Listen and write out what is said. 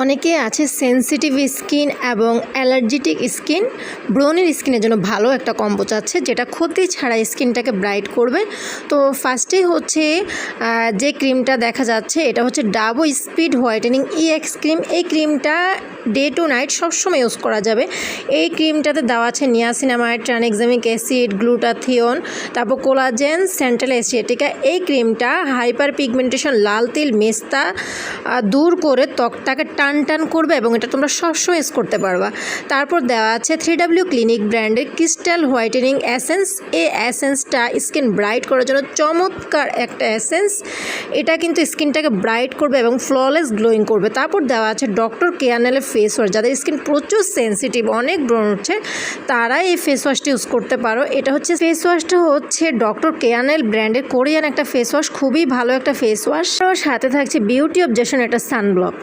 অনেকে আছে sensitive skin এবং অ্যালার্জেটিক স্কিন। ব্রণের স্কিনের জন্য ভালো একটা কম্বো চাচ্ছে যেটা ক্ষতি ছাড়া স্কিনটাকে ব্রাইট করবে। তো ফার্স্টেই হচ্ছে যে ক্রিমটা দেখা যাচ্ছে এটা হচ্ছে ডাবো স্পিড হোয়াইটেনিং EX ক্রিম। এই ক্রিমটা ডে টু নাইট সবসময় ইউজ করা যাবে। এই ক্রিমটাতে দেওয়া আছে নিয়াসিনামাইড, ট্রানএক্সামিক অ্যাসিড, গ্লুটাথিয়ন, তারপর কোলাজেন, সেন্ট্রাল এসিয়েটিকা। এই ক্রিমটা হাইপার পিগমেন্টেশন, লাল তিল, মেস্তা দূর করে ত্বকটাকে টান টান করবে এবং এটা তোমরা সবসময় ইউজ করতে পারবা। তারপর দেওয়া আছে 3W ক্লিনিক ব্র্যান্ডের ক্রিস্টাল হোয়াইটেনিং এসেন্স। এই এসেন্সটা স্কিন ব্রাইট করার জন্য চমৎকার একটা এসেন্স। এটা কিন্তু স্কিনটাকে ব্রাইট করবে এবং ফ্ললেস গ্লোয়িং করবে। তারপর দেওয়া আছে ডক্টর কেয়ারনেলের ফেস ওয়াশ। যাদের স্কিন প্রচুর সেন্সিটিভ, অনেক ব্রণ উঠছে, তারা এই ফেস ওয়াশটি ইউজ করতে পারো। এটা হচ্ছে ফেস ওয়াশটা হচ্ছে ডক্টর কেয়ারনেল ব্র্যান্ডের কোরিয়ান একটা ফেস ওয়াশ, খুবই ভালো একটা ফেস ওয়াশ। সাথে থাকছে বিউটি অবজেশন একটা সানব্লক।